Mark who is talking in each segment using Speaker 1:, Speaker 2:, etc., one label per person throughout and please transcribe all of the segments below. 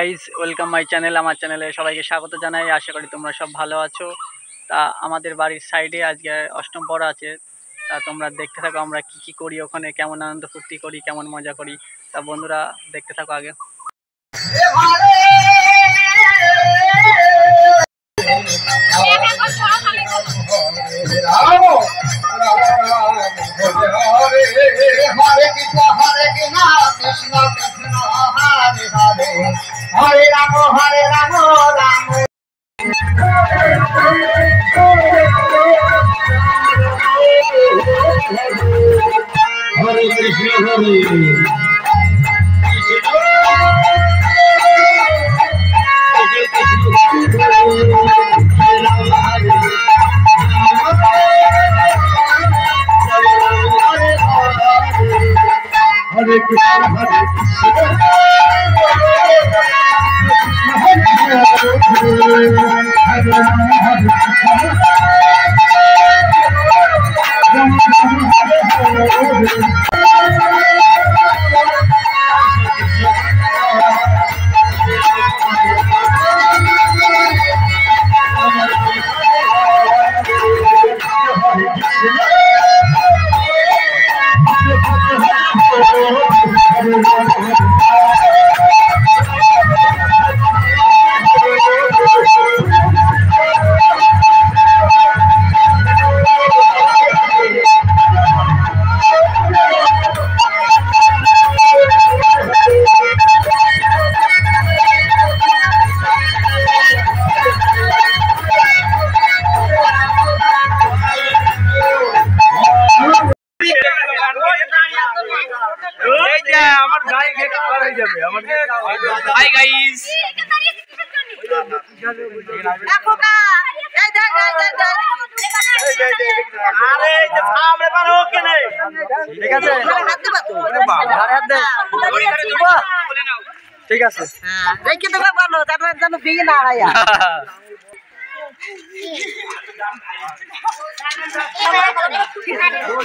Speaker 1: Guys welcome my channel. আমার চ্যানেলে সবাইকে স্বাগত জানাই। আশা করি তোমরা সব ভালো আছো। তা আমাদের বাড়ির সাইডে আজকে অষ্টম পড়া আছে। তা তোমরা দেখতে থাকো আমরা কি কি করি ওখানে, কেমন আনন্দ ফুর্তি করি, কেমন মজা করি। তা বন্ধুরা দেখতে থাকো আগে।
Speaker 2: হরে রাম রাম হরে কৃষ্ণ হরে हरे कृष्ण
Speaker 1: हाय गाइस
Speaker 2: देखो का अरे सामने पर ओके नहीं ठीक है हाथ दे तो हाथ दे
Speaker 1: ठीक है
Speaker 2: हां देखि तो बोलो तार जन बिगी ना आया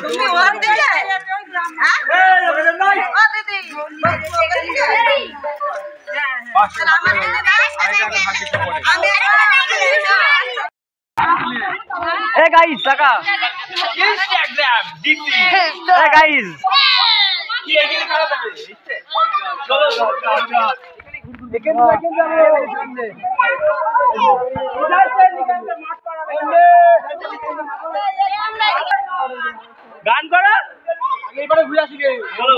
Speaker 2: তুমি ওর দিলে হ্যাঁ ও দিদি
Speaker 1: ए गाइस টাকা इंस्टाग्राम डीपी ए गाइस কি এখানে কারা থাকে চলো এখানে যাবে সামনে গান করো আগে এবারে ঘুরে আসি গে বলো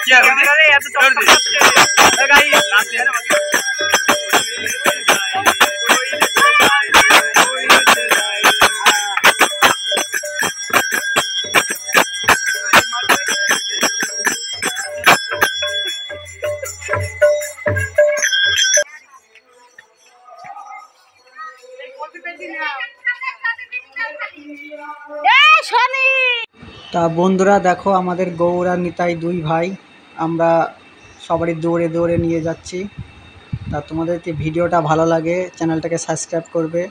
Speaker 1: क्या अरे यार तो छोड़ दे गाइस नाचते हैं ना তা বন্ধুরা দেখো আমাদের গৌর আর নিতাই দুই ভাই আমরা সবারই দৌড়ে দৌড়ে নিয়ে যাচ্ছি। তা তোমাদেরকে ভিডিওটা ভালো লাগে চ্যানেলটাকে সাবস্ক্রাইব করবে,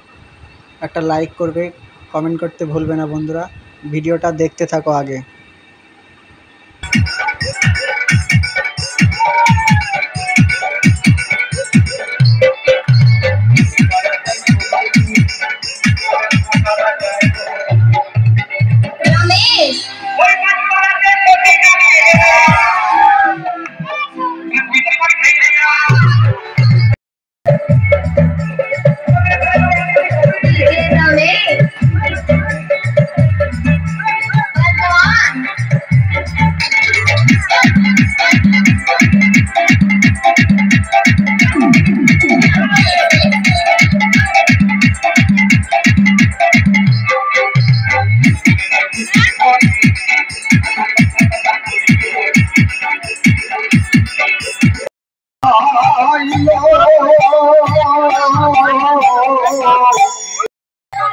Speaker 1: একটা লাইক করবে, কমেন্ট করতে ভুলবে না বন্ধুরা। ভিডিওটা দেখতে থাকো আগে।
Speaker 2: Come on.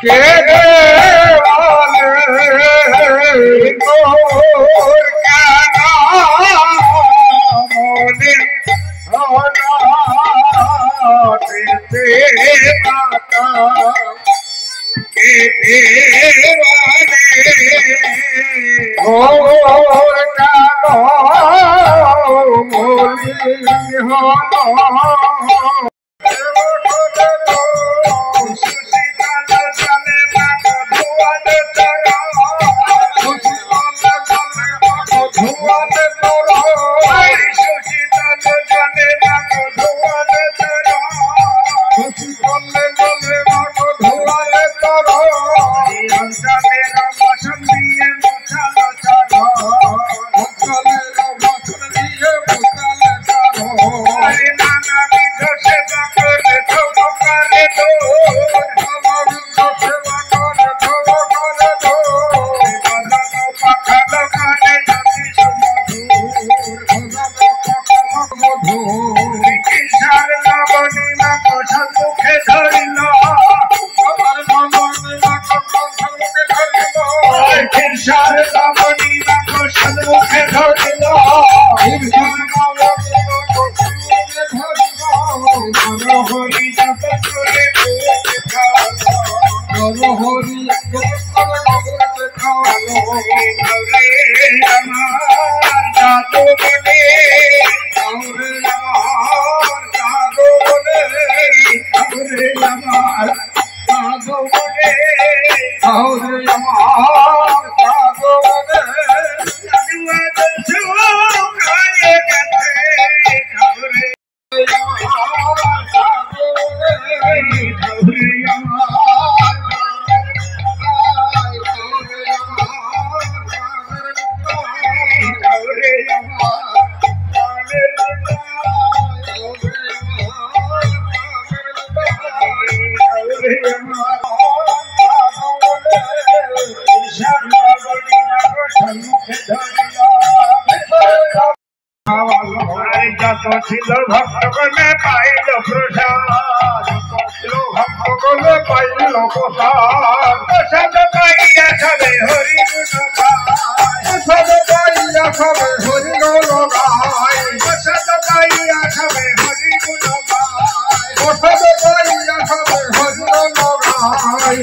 Speaker 3: के देवाले गोर का नाम मोने होना तेरे माता के देवाले गोर का नाम मोने होना ভক্তগণে পাইল প্রসাদ ভক্তগণে পাইল প্রসাদ প্রসাদ পাইয়া সবে হরি গুণ গায় প্রসাদ পাইয়া সবে হরি গুণ গায় প্রসাদ পাইয়া সবে হরি গুণ গায় প্রসাদ পাইয়া সবে হরি গুণ গায়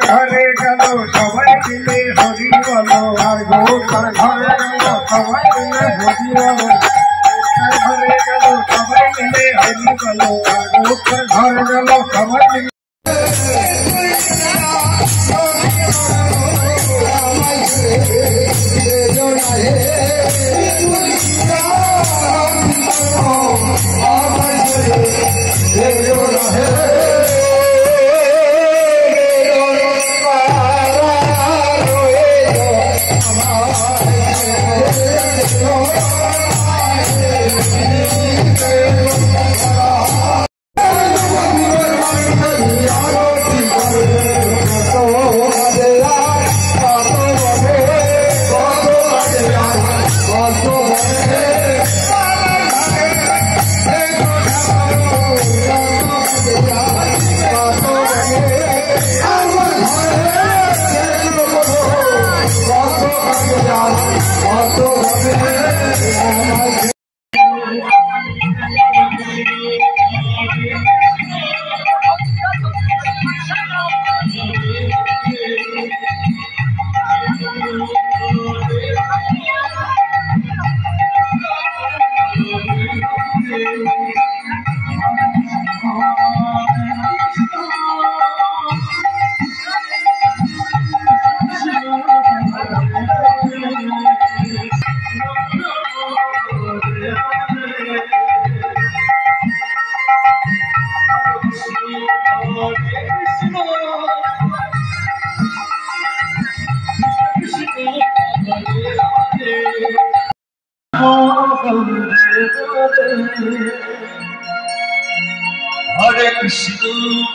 Speaker 3: ঘরে গেল সবাই মিলে হরি বলো আর গোর ঘরে গেল সবাই মিলে হরি বলো ঘরে গেল সবাই মিলে হরি বলো আর গোর ঘরে গেল সবাই মিলে
Speaker 4: Yeah.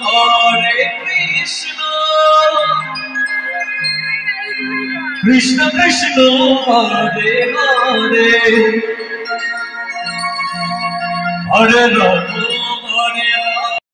Speaker 4: Hare Krishna, Krishna Krishna, Hare Hare, Hare Rama,